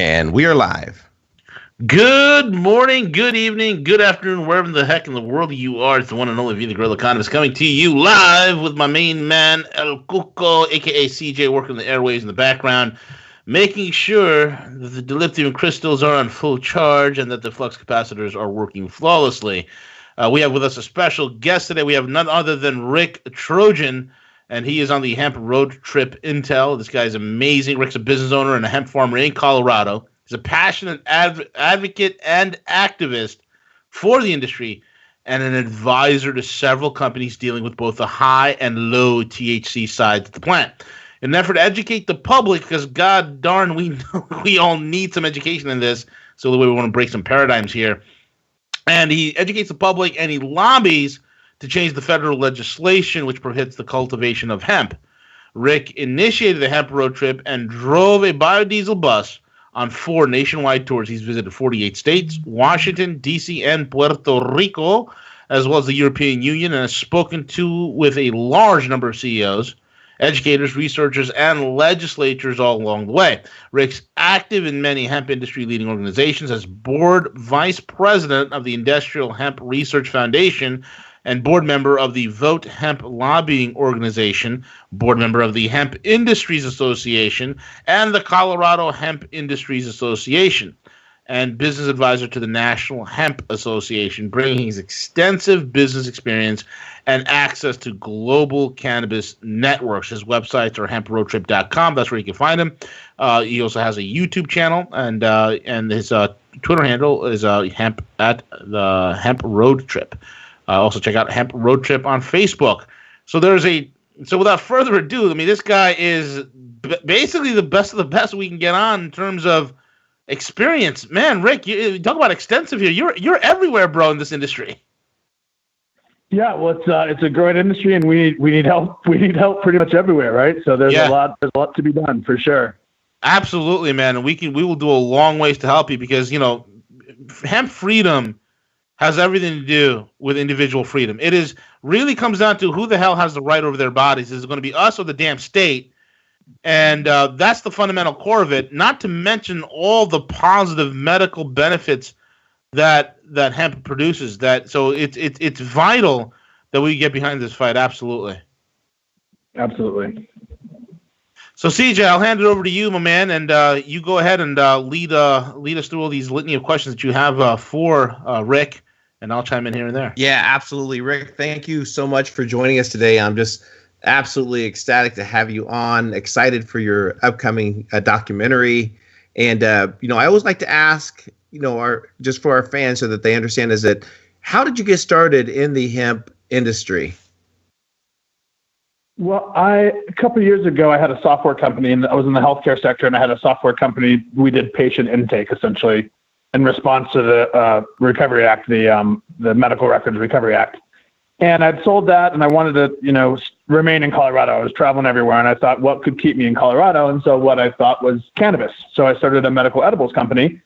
And we are live. Good morning, good evening, good afternoon, wherever the heck in the world you are. It's the one and only V, the Gorilla Economist, coming to you live with my main man, El Cuco, a.k.a. CJ, working the airways in the background, making sure that the dilithium crystals are on full charge and that the flux capacitors are working flawlessly. We have with us a special guest today. We have none other than Rick Trojan, and he is on the Hemp Road Trip Intel. This guy is amazing. Rick's a business owner and a hemp farmer in Colorado. He's a passionate advocate and activist for the industry and an advisor to several companies dealing with both the high and low THC sides of the plant. In an effort to educate the public, because god darn, we all need some education in this, so the way we want to break some paradigms here. And he educates the public and he lobbies to change the federal legislation which prohibits the cultivation of hemp. Rick initiated the Hemp Road Trip and drove a biodiesel bus on 4 nationwide tours. He's visited 48 states, Washington, D.C., and Puerto Rico, as well as the European Union, and has spoken with a large number of CEOs, educators, researchers, and legislators all along the way. Rick's active in many hemp industry leading organizations as board vice president of the Industrial Hemp Research Foundation and board member of the Vote Hemp lobbying organization, board member of the Hemp Industries Association and the Colorado Hemp Industries Association, and business advisor to the National Hemp Association, bringing his extensive business experience and access to global cannabis networks. His websites are hemproadtrip.com. That's where you can find him. He also has a YouTube channel, and his Twitter handle is hemp at the Hemp Road Trip. Also check out Hemp Road Trip on Facebook. So without further ado, I mean, this guy is basically the best of the best we can get on in terms of experience. Man, Rick, you talk about extensive here. You're everywhere, bro, in this industry. Yeah, well, it's a growing industry, and we need help. We need help pretty much everywhere, right? So there's a lot to be done for sure. Absolutely, man, and we will do a long ways to help you because hemp freedom has everything to do with individual freedom. It really comes down to who the hell has the right over their bodies. Is it going to be us or the damn state? And that's the fundamental core of it, not to mention all the positive medical benefits that hemp produces. So it's vital that we get behind this fight. Absolutely. Absolutely. So CJ, I'll hand it over to you, my man, and you go ahead and lead us through all these litany of questions that you have for Rick. And I'll chime in here and there. Yeah, absolutely. Rick, thank you so much for joining us today. I'm just absolutely ecstatic to have you on, excited for your upcoming documentary. And, I always like to ask, just for our fans so that they understand, is that how did you get started in the hemp industry? Well, a couple of years ago, I had a software company, and I was in the healthcare sector, and I had a software company. We did patient intake, essentially, in response to the Recovery Act, the Medical Records Recovery Act. And I'd sold that, and I wanted to, remain in Colorado. I was traveling everywhere, and I thought, what could keep me in Colorado? And so what I thought was cannabis. So I started a medical edibles company.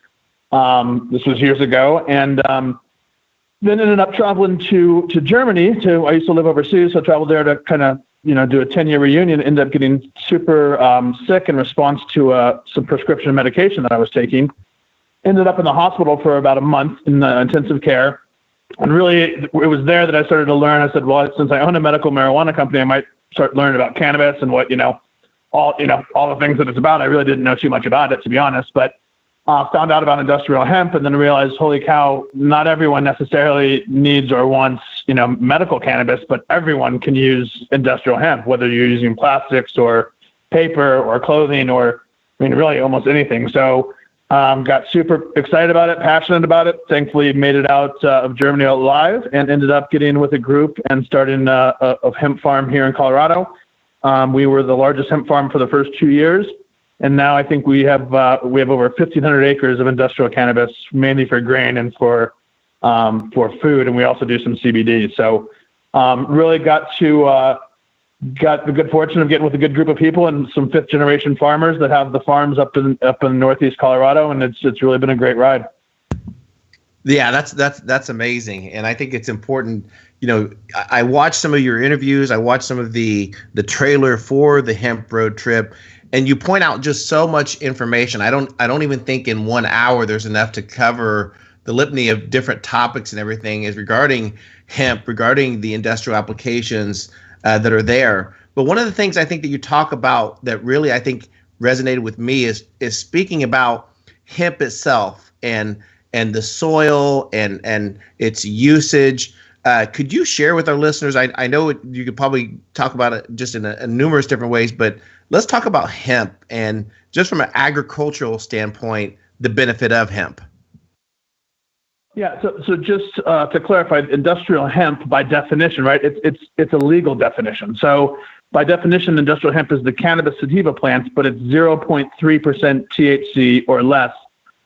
This was years ago, and then ended up traveling to Germany. I used to live overseas, so I traveled there to kind of, do a 10-year reunion. Ended up getting super sick in response to some prescription medication that I was taking. Ended up in the hospital for about a month in intensive care. And really, it was there that I started to learn. I said, well, since I own a medical marijuana company, I might start learning about cannabis and what, all the things that it's about. I really didn't know too much about it, to be honest, but found out about industrial hemp and then realized, holy cow, not everyone necessarily needs or wants, medical cannabis, but everyone can use industrial hemp, whether you're using plastics or paper or clothing or, really almost anything. So got super excited about it, passionate about it. Thankfully, made it out of Germany alive and ended up getting with a group and starting a hemp farm here in Colorado. We were the largest hemp farm for the first 2 years. And now I think we have over 1,500 acres of industrial cannabis, mainly for grain and for food. And we also do some CBD. So really got the good fortune of getting with a good group of people and some 5th generation farmers that have the farms up in Northeast Colorado, and it's really been a great ride. Yeah, that's amazing, and I think it's important. I watched some of your interviews. I watched some of the trailer for the Hemp Road Trip, and you point out just so much information. I don't even think in 1 hour there's enough to cover the litany of different topics and everything is regarding hemp, regarding the industrial applications that are there. But one of the things I think that you talk about that really I think resonated with me is speaking about hemp itself and the soil and its usage. Could you share with our listeners? I know you could probably talk about it just in a numerous different ways, but let's talk about hemp and just from an agricultural standpoint, the benefit of hemp. Yeah. So just to clarify, industrial hemp by definition, right? It's a legal definition. So by definition, industrial hemp is the cannabis sativa plants, but it's 0.3% THC or less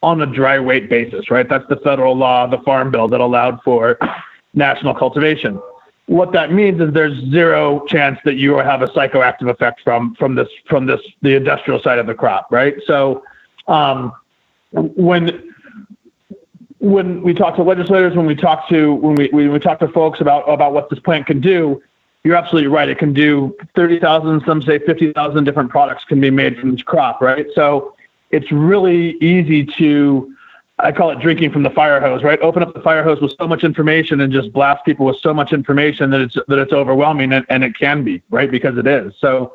on a dry weight basis, right? That's the federal law, the Farm Bill that allowed for national cultivation. What that means is there's zero chance that you will have a psychoactive effect from the industrial side of the crop, right? So when we talk to legislators, when we talk to folks about what this plant can do, you're absolutely right. It can do 30,000, some say 50,000 different products can be made from this crop, right? So it's really easy to, I call it drinking from the fire hose, right? Open up the fire hose with so much information and just blast people with so much information that it's overwhelming, and it can be, right? Because it is. So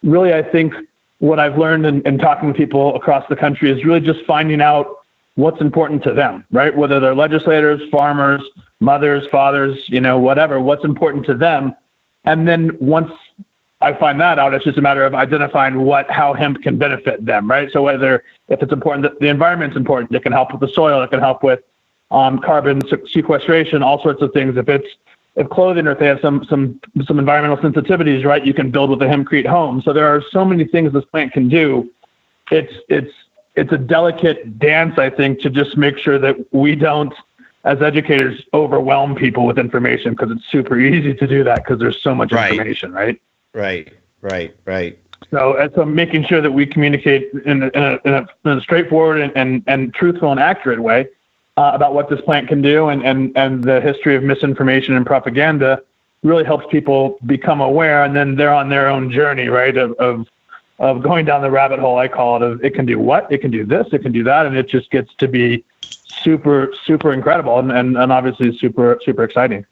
really, I think what I've learned in talking to people across the country is really just finding out what's important to them, right? Whether they're legislators, farmers, mothers, fathers, whatever, what's important to them. And then once I find that out, it's just a matter of identifying how hemp can benefit them, right? So if it's important, that the environment's important, it can help with the soil, it can help with carbon sequestration, all sorts of things. If clothing, or if they have some environmental sensitivities, right, you can build with a hempcrete home. So there are so many things this plant can do. It's a delicate dance, I think, to just make sure that we don't, as educators, overwhelm people with information, because it's super easy to do that because there's so much information, right? Right. So making sure that we communicate in a straightforward and truthful and accurate way about what this plant can do, and the history of misinformation and propaganda really helps people become aware, and then they're on their own journey, right, of going down the rabbit hole, I call it, of it can do what, it can do this, it can do that, and it just gets to be super, super incredible and obviously super, super exciting.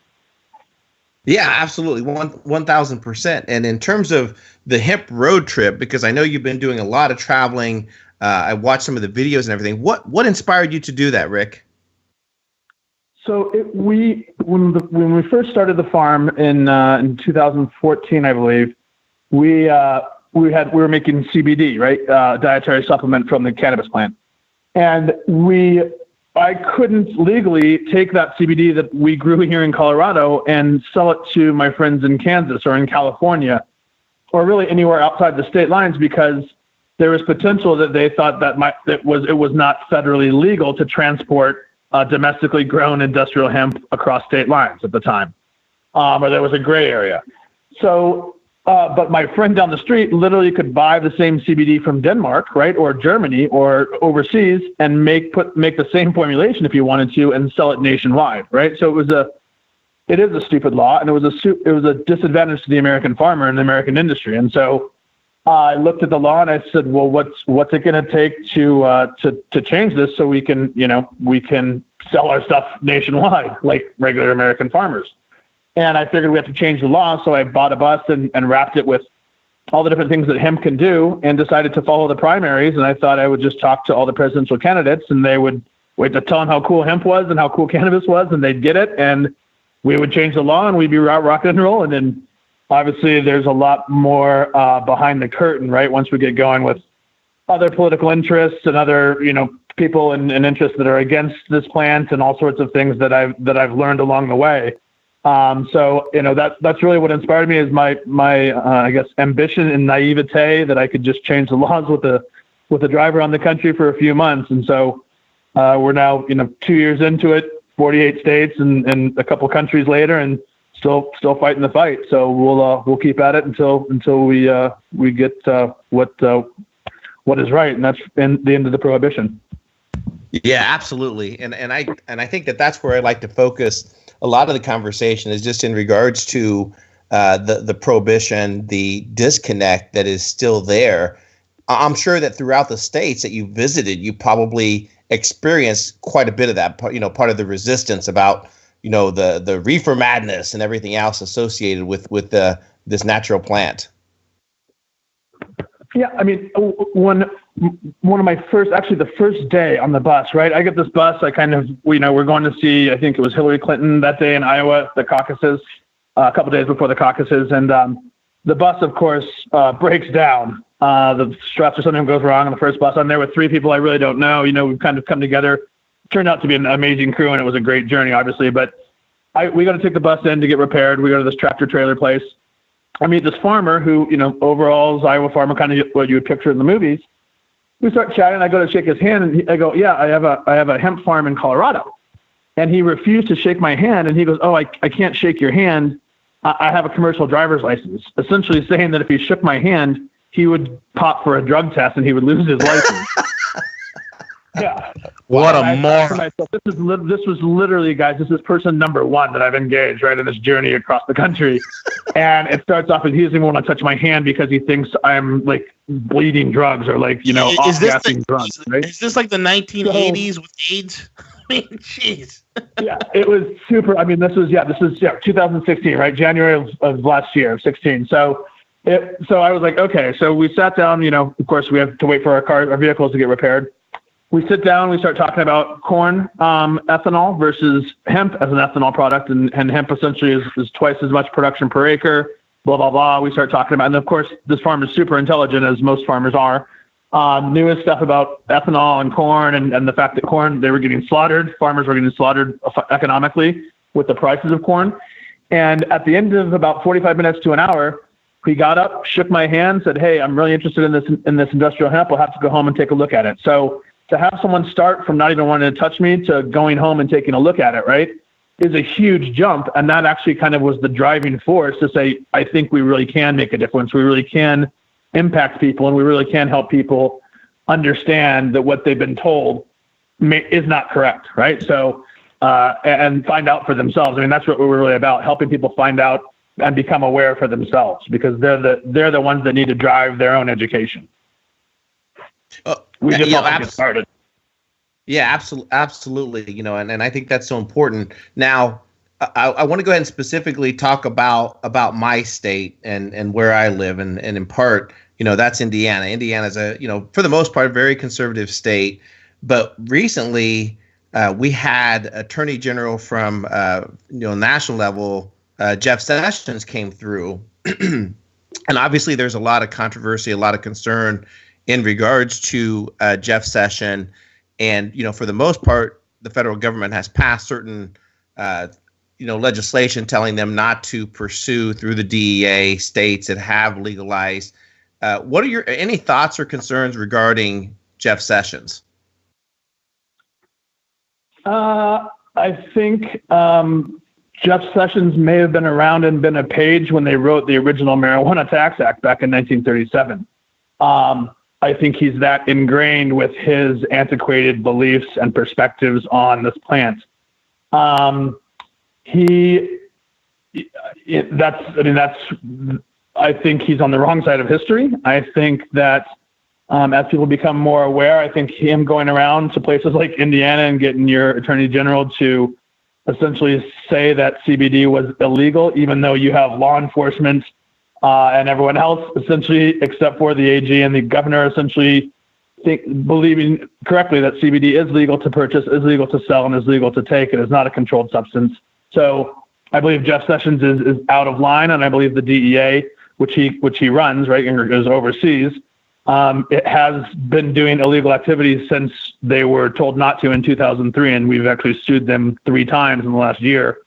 Yeah, absolutely. 1,000%. And in terms of the Hemp Road Trip, because I know you've been doing a lot of traveling, I watched some of the videos and everything. What inspired you to do that, Rick? So when we first started the farm in 2014, I believe, we were making CBD, right, dietary supplement from the cannabis plant, and I couldn't legally take that CBD that we grew here in Colorado and sell it to my friends in Kansas or in California, or really anywhere outside the state lines, because there was potential that they thought it was not federally legal to transport domestically grown industrial hemp across state lines at the time, or there was a gray area. So, but my friend down the street literally could buy the same CBD from Denmark, right, or Germany or overseas, and make the same formulation if you wanted to, and sell it nationwide, right? So it is a stupid law, and it was a disadvantage to the American farmer and the American industry. And so I looked at the law and I said, well, what's it going to take to change this so we can sell our stuff nationwide like regular American farmers? And I figured we have to change the law, so I bought a bus and wrapped it with all the different things that hemp can do, and decided to follow the primaries. And I thought I would just talk to all the presidential candidates, and they would wait to tell them how cool hemp was and how cool cannabis was, and they'd get it, and we would change the law, and we'd be rocking and rolling. And obviously, there's a lot more behind the curtain, right? Once we get going with other political interests and other people and interests that are against this plant, and all sorts of things that I've learned along the way. So that's really what inspired me, is my I guess ambition and naivete that I could just change the laws with a driver on the country for a few months. And so we're now 2 years into it, 48 states and a couple countries later, and still fighting the fight. So we'll keep at it until we get what is right, and that's the end of the prohibition. Yeah, absolutely. And I think that's where I like to focus a lot of the conversation, is just in regards to the prohibition, the disconnect that is still there. I'm sure that throughout the states that you visited, you probably experienced quite a bit of that, part of the resistance about, the reefer madness and everything else associated with this natural plant. Yeah, I mean, one of my the first day on the bus, right? I get this bus. I kind of, we're going to see, I think it was Hillary Clinton that day in Iowa, the caucuses, a couple days before the caucuses. And the bus, of course, breaks down. The struts or something goes wrong on the first bus. I'm there with three people I really don't know. We've kind of come together. Turned out to be an amazing crew, and it was a great journey, obviously. But we got to take the bus in to get repaired. We go to this tractor trailer place. I meet this farmer who, overalls, Iowa farmer, kind of what you would picture in the movies. We start chatting. I go to shake his hand, and I go, "Yeah, I have a hemp farm in Colorado." And he refused to shake my hand, and he goes, "Oh, I can't shake your hand. I have a commercial driver's license." Essentially saying that if he shook my hand, he would pop for a drug test and he would lose his license. Yeah. What a moron. This was literally, guys, this is person number one that I've engaged, right, in this journey across the country. And it starts off as he doesn't want to touch my hand because he thinks I'm like bleeding drugs or like, off-gassing drugs, right? Is this like the 1980s with AIDS? I mean, jeez. Yeah, it was super. I mean, this is 2016, right? January of last year, 16. So I was like, okay. So we sat down, of course we have to wait for our vehicles to get repaired. We sit down, we start talking about corn ethanol versus hemp as an ethanol product, and hemp essentially is twice as much production per acre, blah, blah, blah. We start talking about, and of course, this farmer is super intelligent, as most farmers are. Newest stuff about ethanol and corn and the fact that corn, they were getting slaughtered, farmers were getting slaughtered economically with the prices of corn. And at the end of about 45 minutes to an hour, he got up, shook my hand, said, "Hey, I'm really interested in this industrial hemp. We'll have to go home and take a look at it." So to have someone start from not even wanting to touch me to going home and taking a look at it, right, is a huge jump. And that actually kind of was the driving force to say, I think we really can make a difference. We really can impact people, and we really can help people understand that what they've been told is not correct, right? So, and find out for themselves. I mean, that's what we're really about, helping people find out and become aware for themselves, because they're the ones that need to drive their own education. We just get started. Yeah, absolutely. And I think that's so important. Now, I want to go ahead and specifically talk about my state and where I live, and in part, that's Indiana. Indiana is for the most part, a very conservative state. But recently, we had Attorney General from national level, Jeff Sessions, came through, and obviously there's a lot of controversy, a lot of concern in regards to Jeff Sessions. And, for the most part, the federal government has passed certain, legislation telling them not to pursue through the DEA states that have legalized. What are any thoughts or concerns regarding Jeff Sessions? I think Jeff Sessions may have been around and been a page when they wrote the original Marijuana Tax Act back in 1937. I think he's that ingrained with his antiquated beliefs and perspectives on this plant. I think he's on the wrong side of history. I think that as people become more aware, I think him going around to places like Indiana and getting your attorney general to essentially say that CBD was illegal, even though you have law enforcement and everyone else, essentially, except for the AG and the governor, essentially believing correctly that CBD is legal to purchase, is legal to sell, and is legal to take. It is not a controlled substance. So I believe Jeff Sessions is out of line, and I believe the DEA, which he runs, right, and is overseas, it has been doing illegal activities since they were told not to in 2003, and we've actually sued them 3 times in the last year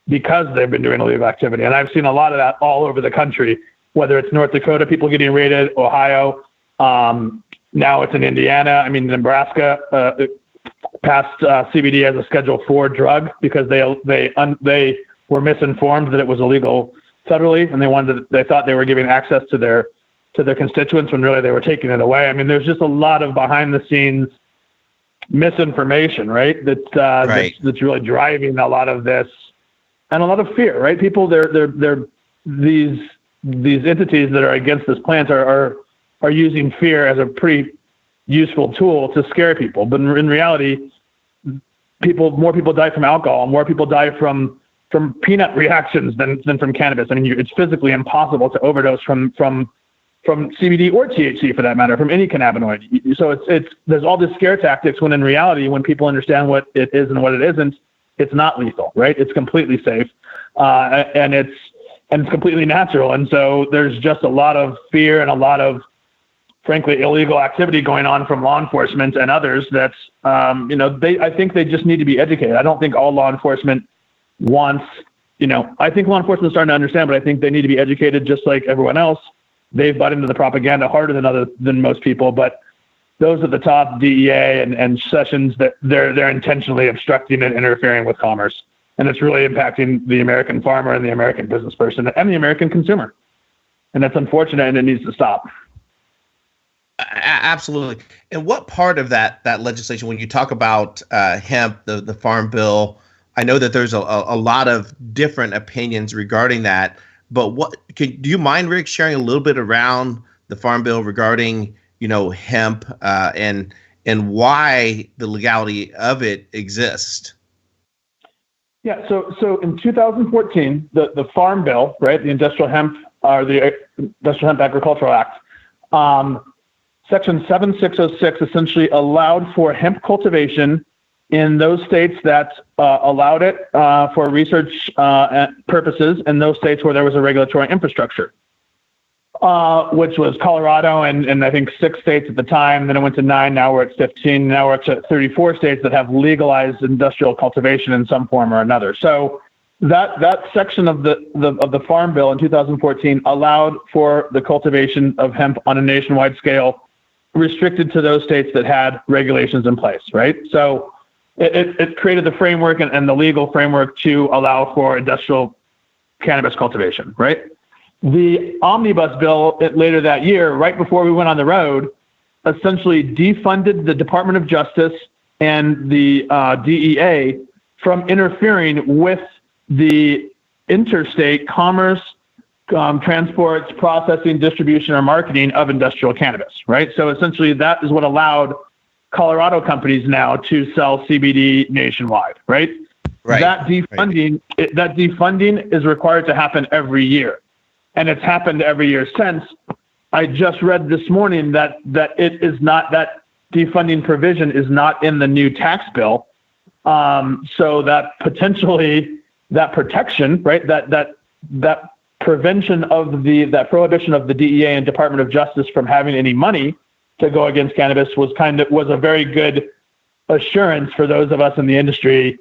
because they've been doing illegal activity. And I've seen a lot of that all over the country, whether it's North Dakota, people getting raided, Ohio, now it's in Indiana. I mean, Nebraska passed CBD as a Schedule 4 drug because they were misinformed that it was illegal federally, and they thought they were giving access to their constituents when really they were taking it away. I mean, there's just a lot of behind the scenes misinformation, right? That's really driving a lot of this. And a lot of fear, right? People, they're these entities that are against this plant are are using fear as a pretty useful tool to scare people. But in reality, more people die from alcohol, more people die from peanut reactions than from cannabis. I mean, it's physically impossible to overdose from CBD or THC for that matter, from any cannabinoid. So there's all these scare tactics when in reality, when people understand what it is and what it isn't, it's not lethal, right? It's completely safe, and it's completely natural. And so there's just a lot of fear and a lot of, frankly, illegal activity going on from law enforcement and others. That's I think they just need to be educated. I don't think all law enforcement wants, I think law enforcement is starting to understand, but I think they need to be educated just like everyone else. They've bought into the propaganda harder than most people, but those at the top, DEA and Sessions, that they're intentionally obstructing and interfering with commerce, and it's really impacting the American farmer and the American business person and the American consumer, and that's unfortunate, and it needs to stop. Absolutely. And what part of that legislation, when you talk about hemp, the Farm Bill, I know that there's a lot of different opinions regarding that. But do you mind, Rick, sharing a little bit around the Farm Bill regarding, hemp and why the legality of it exists? Yeah. So in 2014, the Farm Bill, right, the Industrial Hemp Agricultural Act, Section 7606 essentially allowed for hemp cultivation in those states that allowed it for research purposes, and those states where there was a regulatory infrastructure, which was Colorado and I think 6 states at the time. Then it went to 9. Now we're at 15. Now we're at 34 states that have legalized industrial cultivation in some form or another. So that section of the Farm Bill in 2014 allowed for the cultivation of hemp on a nationwide scale, restricted to those states that had regulations in place, right? So it created the framework and the legal framework to allow for industrial cannabis cultivation, right? The omnibus bill later that year, right before we went on the road, essentially defunded the Department of Justice and the DEA from interfering with the interstate commerce, transports, processing, distribution, or marketing of industrial cannabis, right? So essentially that is what allowed Colorado companies now to sell CBD nationwide, right? Right. That defunding is required to happen every year, and it's happened every year since. I just read this morning that it is not, that defunding provision is not in the new tax bill, so that potentially that protection, right? That prevention of that prohibition of the DEA and Department of Justice from having any money to go against cannabis was a very good assurance for those of us in the industry.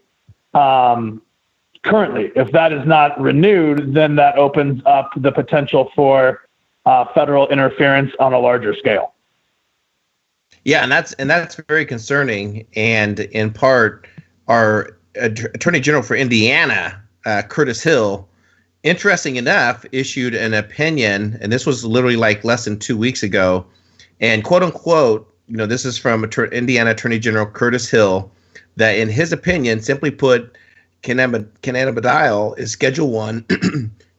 Currently, if that is not renewed, then that opens up the potential for federal interference on a larger scale. Yeah, and that's very concerning. And in part, our Attorney General for Indiana, Curtis Hill, interesting enough, issued an opinion, and this was literally like less than 2 weeks ago. And quote unquote, this is from Indiana Attorney General Curtis Hill, that in his opinion, simply put, cannabidiol is Schedule 1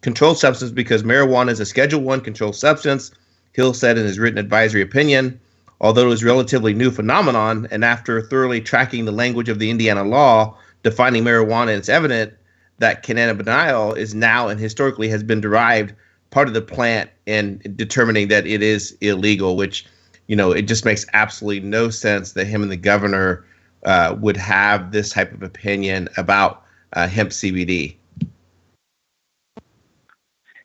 controlled substance because marijuana is a Schedule 1 controlled substance. Hill said in his written advisory opinion, although it was a relatively new phenomenon, and after thoroughly tracking the language of the Indiana law defining marijuana, it's evident that cannabidiol is now and historically has been derived part of the plant and determining that it is illegal, which, it just makes absolutely no sense that him and the governor would have this type of opinion about hemp CBD.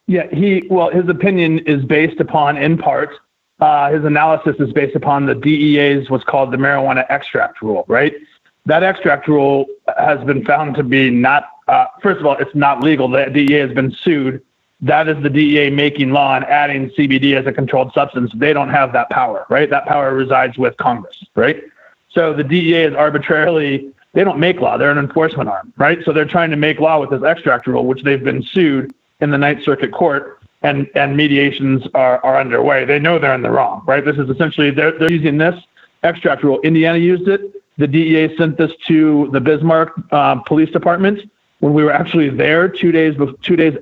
Yeah, his opinion is based upon, in part, his analysis is based upon the DEA's what's called the marijuana extract rule, right? That extract rule has been found to be not, first of all, it's not legal. The DEA has been sued. That is the DEA making law and adding CBD as a controlled substance. They don't have that power, right? That power resides with Congress, right? So the DEA is arbitrarily, they don't make law. They're an enforcement arm, right? So they're trying to make law with this extract rule, which they've been sued in the Ninth Circuit Court, and mediations are underway. They know they're in the wrong, right? This is essentially, they're using this extract rule. Indiana used it. The DEA sent this to the Bismarck Police Department. When we were actually there 2 days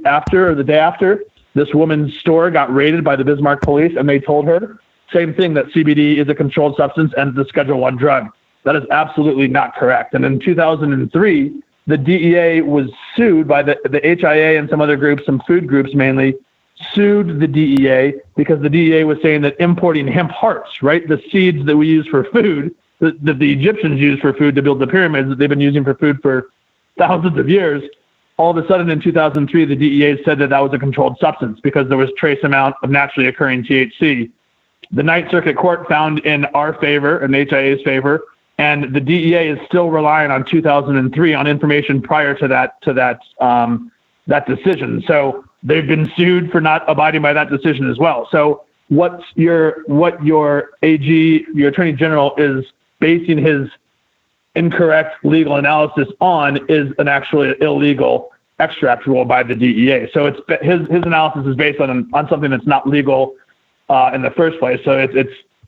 after, or the day after, this woman's store got raided by the Bismarck police, and they told her same thing, that CBD is a controlled substance and the Schedule I drug. That is absolutely not correct. And in 2003, the DEA was sued by the HIA and some other groups, some food groups mainly, sued the DEA because the DEA was saying that importing hemp hearts, right, the seeds that we use for food, that the Egyptians used for food to build the pyramids that they've been using for food for thousands of years, all of a sudden in 2003, the DEA said that was a controlled substance because there was trace amount of naturally occurring THC. The Ninth Circuit Court found in our favor, in HIA's favor, and the DEA is still relying on 2003 on information prior to that decision. So they've been sued for not abiding by that decision as well. So what your AG, your Attorney General, is basing his incorrect legal analysis on is an actually illegal extract rule by the DEA. So it's his analysis is based on something that's not legal in the first place. So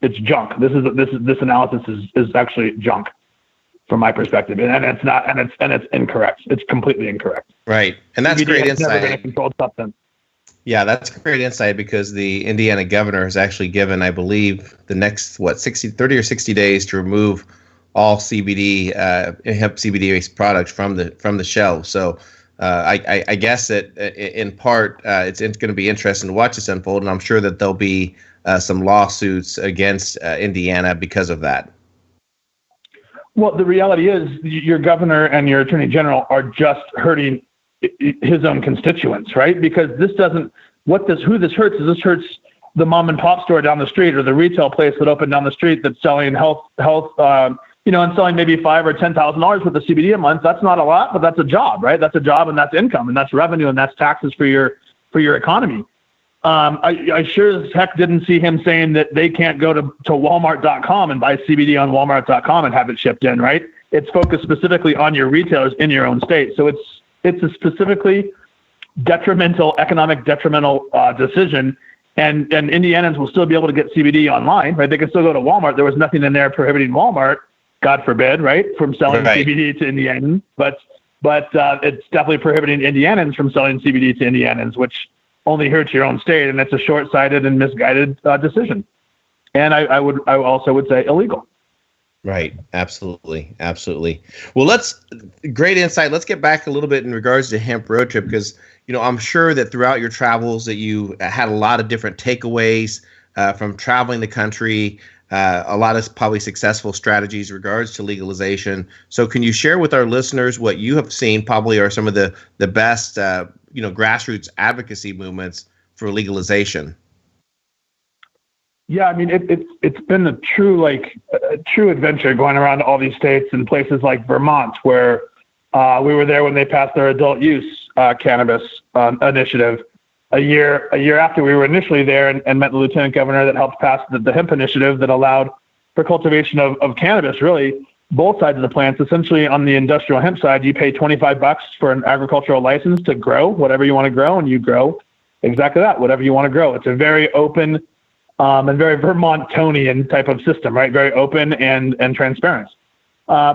it's junk. This analysis is actually junk from my perspective, and it's not, and it's incorrect. It's completely incorrect. Right, and that's great insight. Never been a controlled substance. Yeah, that's great insight because the Indiana governor has actually given, I believe, the next 30 or 60 days to remove all CBD hemp CBD-based products from the shelves. So I guess that in part it's going to be interesting to watch this unfold, and I'm sure that there'll be some lawsuits against Indiana because of that. Well, the reality is your governor and your attorney general are just hurting his own constituents, right? Because who this hurts is this hurts the mom and pop store down the street or the retail place that opened down the street that's selling health, and selling maybe $5,000 or $10,000 worth of CBD a month. That's not a lot, but that's a job, right? That's a job, and that's income, and that's revenue, and that's taxes for your economy. I sure as heck didn't see him saying that they can't go to Walmart.com and buy CBD on Walmart.com and have it shipped in, right? It's focused specifically on your retailers in your own state. So it's a specifically economic detrimental decision. And Indianans will still be able to get CBD online, right? They can still go to Walmart. There was nothing in there prohibiting Walmart, God forbid, right, from selling CBD to Indianans. But it's definitely prohibiting Indianans from selling CBD to Indianans, which only hurts your own state, and it's a short-sighted and misguided decision. And I also would say illegal. Right. Absolutely. Well, great insight. Let's get back a little bit in regards to Hemp Road Trip, because, I'm sure that throughout your travels that you had a lot of different takeaways from traveling the country, a lot of probably successful strategies in regards to legalization. So can you share with our listeners what you have seen probably are some of the best, grassroots advocacy movements for legalization? Yeah, I mean, it's been a true adventure going around all these states and places like Vermont, where we were there when they passed their adult use cannabis initiative. A year after we were initially there and met the lieutenant governor that helped pass the hemp initiative that allowed for cultivation of cannabis, really both sides of the plants. Essentially on the industrial hemp side, you pay $25 for an agricultural license to grow whatever you want to grow, and you grow exactly that, whatever you want to grow. It's a very open and very Vermontonian type of system, right? Very open and transparent.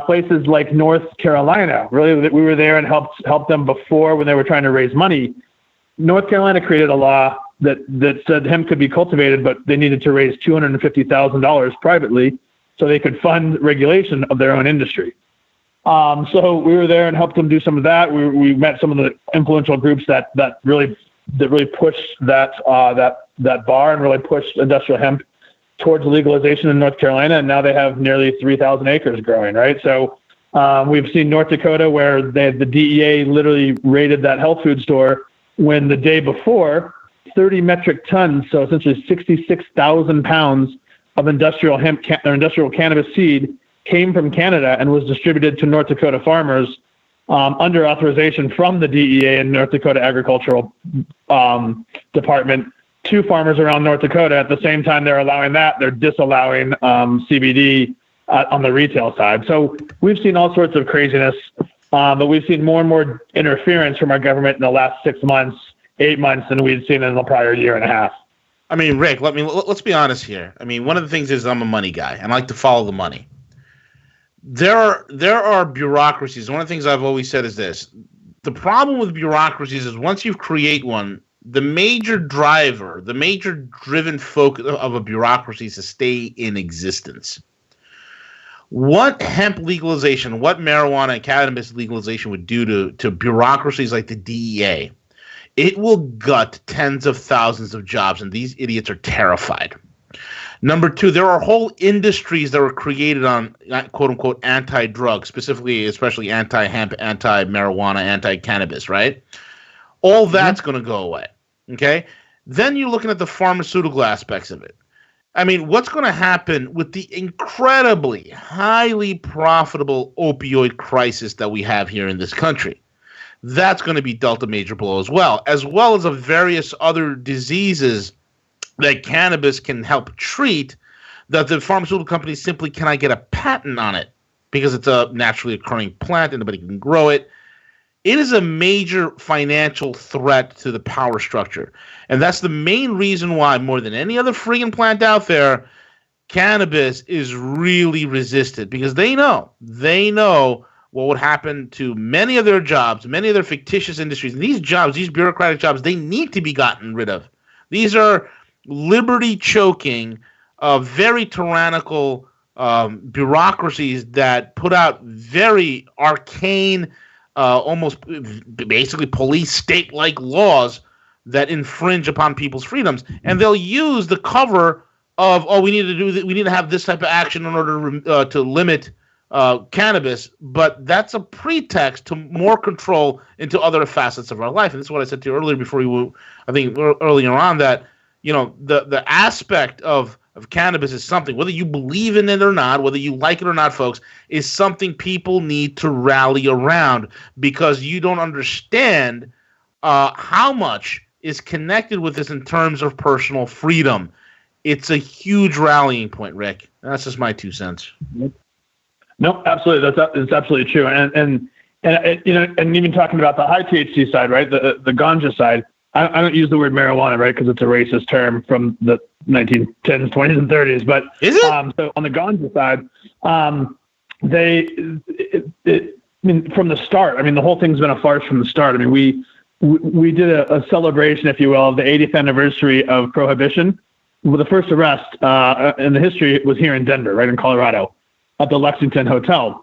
Places like North Carolina, really, we were there and helped them before when they were trying to raise money. North Carolina created a law that said hemp could be cultivated, but they needed to raise $250,000 privately so they could fund regulation of their own industry. So we were there and helped them do some of that. We met some of the influential groups that really pushed that bar and really pushed industrial hemp towards legalization in North Carolina, and now they have nearly 3,000 acres growing, right? So we've seen North Dakota where the DEA literally raided that health food store when the day before 30 metric tons, so essentially 66,000 pounds of industrial hemp or industrial cannabis seed came from Canada and was distributed to North Dakota farmers under authorization from the DEA and North Dakota Agricultural Department to farmers around North Dakota. At the same time they're allowing that, they're disallowing CBD on the retail side. So we've seen all sorts of craziness, but we've seen more and more interference from our government in the last 6 months, 8 months than we'd seen in the prior year and a half. I mean, Rick, let's be honest here. I mean, one of the things is I'm a money guy, and I like to follow the money. There are bureaucracies. One of the things I've always said is this. The problem with bureaucracies is once you create one, the major driver, the major driven focus of a bureaucracy is to stay in existence. What hemp legalization, what marijuana and cannabis legalization would do to bureaucracies like the DEA, it will gut tens of thousands of jobs, and these idiots are terrified. Number two, there are whole industries that were created on quote-unquote anti-drug, specifically, especially anti-hemp, anti-marijuana, anti-cannabis, right? All that's going to go away, okay? Then you're looking at the pharmaceutical aspects of it. I mean, what's going to happen with the incredibly highly profitable opioid crisis that we have here in this country? That's going to be dealt a major blow as well as of various other diseases that cannabis can help treat, that the pharmaceutical companies simply cannot get a patent on it because it's a naturally occurring plant, anybody can grow it. It is a major financial threat to the power structure. And that's the main reason why, more than any other friggin' plant out there, cannabis is really resisted, because they know what would happen to many of their jobs, many of their fictitious industries. And these jobs, these bureaucratic jobs, they need to be gotten rid of. These are liberty-choking, very tyrannical bureaucracies that put out very arcane, almost basically police state-like laws that infringe upon people's freedoms, and they'll use the cover of, we need to have this type of action in order to limit cannabis, but that's a pretext to more control into other facets of our life. And this is what I said to you earlier earlier on, that the aspect of cannabis is something, whether you believe in it or not, whether you like it or not, folks, is something people need to rally around, because you don't understand how much is connected with this in terms of personal freedom. It's a huge rallying point, Rick. That's just my 2 cents. No, absolutely. That's absolutely true. And even talking about the high THC side, right? The ganja side. I don't use the word marijuana, right, because it's a racist term from the 1910s, 20s, and 30s. But is it? So on the ganja side, from the start, the whole thing's been a farce from the start. We did a celebration, if you will, of the 80th anniversary of Prohibition. Well, the first arrest in the history was here in Denver, right in Colorado, at the Lexington Hotel.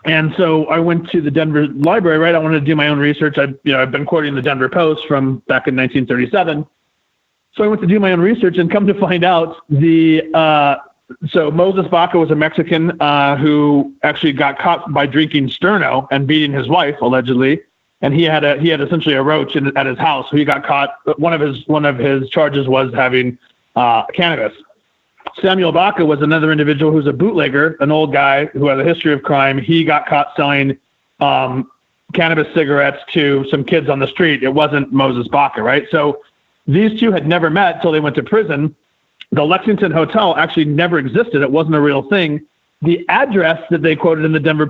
And so I went to the Denver library, right? I wanted to do my own research. I've been quoting the Denver Post from back in 1937. So I went to do my own research, and come to find out so Moses Baca was a Mexican who actually got caught by drinking Sterno and beating his wife, allegedly. And he had essentially a roach at his house. So he got caught. One of his charges was having cannabis. Samuel Baca was another individual who's a bootlegger, an old guy who had a history of crime. He got caught selling cannabis cigarettes to some kids on the street. It wasn't Moses Baca, right? So these two had never met till they went to prison. The Lexington Hotel actually never existed. It wasn't a real thing. The address that they quoted in the Denver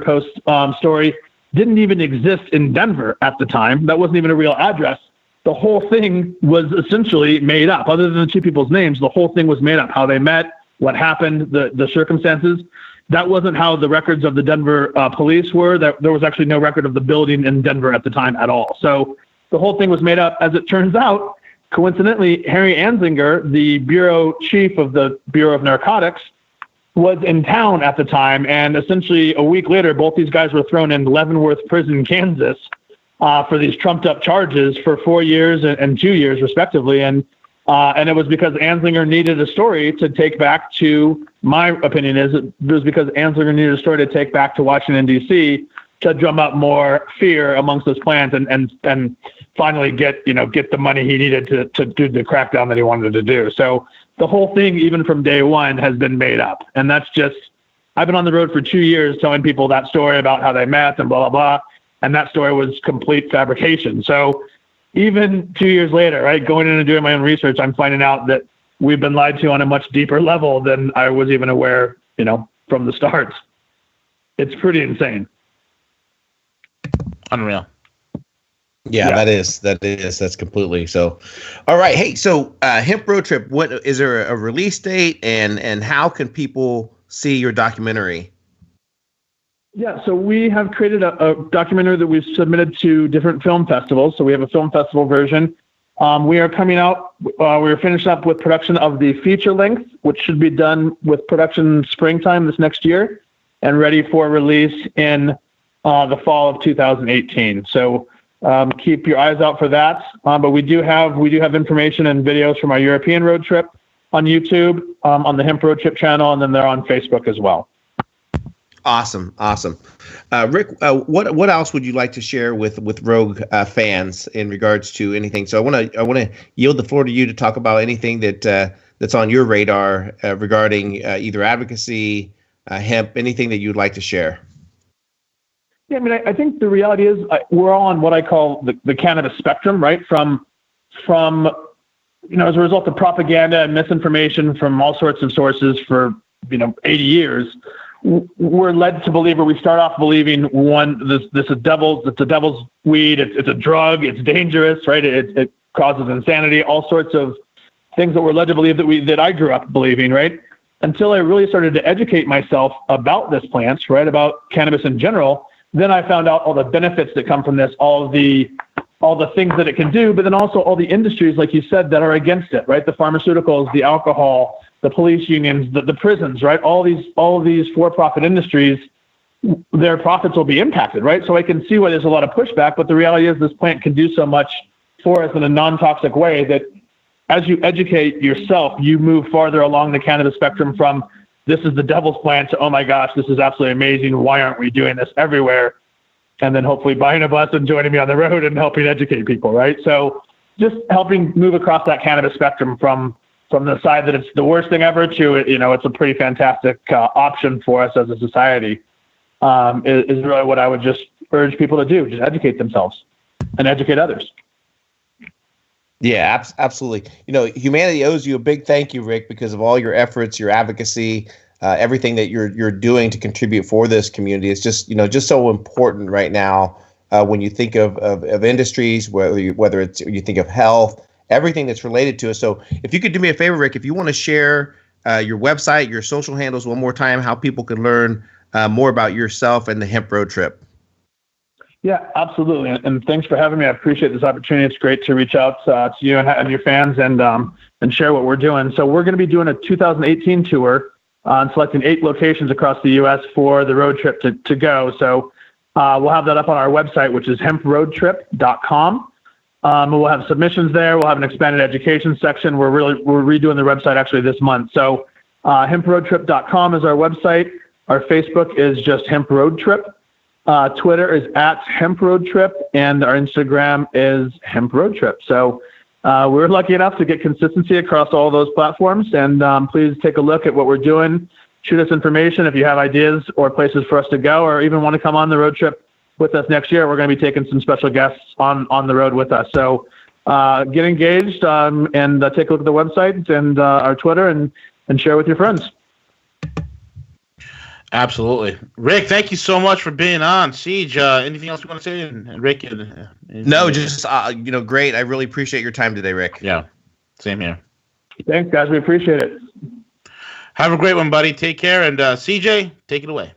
Post story didn't even exist in Denver at the time. That wasn't even a real address. The whole thing was essentially made up. Other than the two people's names, the whole thing was made up. How they met, what happened, the circumstances. That wasn't how the records of the Denver police were. That there was actually no record of the building in Denver at the time at all. So the whole thing was made up. As it turns out, coincidentally, Harry Anslinger, the bureau chief of the Bureau of Narcotics, was in town at the time. And essentially a week later, both these guys were thrown in Leavenworth Prison, Kansas, for these trumped up charges for 4 years and 2 years respectively. And it was because Anslinger needed a story to take back to, my opinion is, it was because Anslinger needed a story to take back to Washington, D.C. to drum up more fear amongst those plans and finally get the money he needed to do the crackdown that he wanted to do. So the whole thing, even from day one, has been made up. And that's just, I've been on the road for 2 years telling people that story about how they met and blah, blah, blah. And that story was complete fabrication. So even 2 years later, right, going in and doing my own research, I'm finding out that we've been lied to on a much deeper level than I was even aware, from the start. It's pretty insane. Unreal. Yeah, that's completely so. All right. Hey, so Hemp Road Trip, what is there a release date, and how can people see your documentary? Yeah, so we have created a documentary that we've submitted to different film festivals. So we have a film festival version, We are coming out. We're finishing up with production of the feature length, which should be done with production springtime this next year, and ready for release in the fall of 2018. So keep your eyes out for that. But we do have information and videos from our European road trip on YouTube, on the Hemp Road Trip channel, and then they're on Facebook as well. Awesome. Rick, what else would you like to share with Rogue fans in regards to anything? So I want to yield the floor to you to talk about anything that's on your radar regarding either advocacy, hemp, anything that you'd like to share. Yeah, I mean, I think the reality is we're all on what I call the cannabis spectrum, right? From as a result of propaganda and misinformation from all sorts of sources for 80 years. We're led to believe, or we start off believing, this is it's a devil's weed, it's a drug, it's dangerous, right? It causes insanity, all sorts of things that we're led to believe that I grew up believing, right? Until I really started to educate myself about this plant, right? About cannabis in general, then I found out all the benefits that come from this, all the things that it can do, but then also all the industries, like you said, that are against it, right? The pharmaceuticals, the alcohol, the police unions, the prisons, right? All these for-profit industries, their profits will be impacted, right? So I can see why there's a lot of pushback, but the reality is this plant can do so much for us in a non-toxic way that as you educate yourself, you move farther along the cannabis spectrum from this is the devil's plant to, oh my gosh, this is absolutely amazing. Why aren't we doing this everywhere? And then hopefully buying a bus and joining me on the road and helping educate people, right? So just helping move across that cannabis spectrum from the side that it's the worst thing ever to, it's a pretty fantastic option for us as a society, is really what I would just urge people to do. Just educate themselves and educate others. Yeah, absolutely. Humanity owes you a big thank you, Rick, because of all your efforts, your advocacy, everything that you're doing to contribute for this community. It's just so important right now when you think of industries, whether it's you think of health, everything that's related to it. So if you could do me a favor, Rick, if you want to share your website, your social handles one more time, how people can learn more about yourself and the Hemp Road Trip. Yeah, absolutely. And thanks for having me. I appreciate this opportunity. It's great to reach out to you and your fans and share what we're doing. So we're going to be doing a 2018 tour and selecting 8 locations across the U.S. for the road trip to go. So we'll have that up on our website, which is hemproadtrip.com. We'll have submissions there. We'll have an expanded education section. We're redoing the website actually this month. So hemproadtrip.com is our website. Our Facebook is just Hemp Road Trip. Twitter is @Hemp Road Trip, and our Instagram is Hemp Road Trip. So we're lucky enough to get consistency across all those platforms. And please take a look at what we're doing. Shoot us information if you have ideas or places for us to go, or even want to come on the road trip with us next year. We're going to be taking some special guests on the road with us. So get engaged and take a look at the website and our Twitter and share with your friends. Absolutely. Rick, thank you so much for being on. Siege, anything else you want to say? And Rick? No, just, great. I really appreciate your time today, Rick. Yeah, same here. Thanks, guys. We appreciate it. Have a great one, buddy. Take care. And CJ, take it away.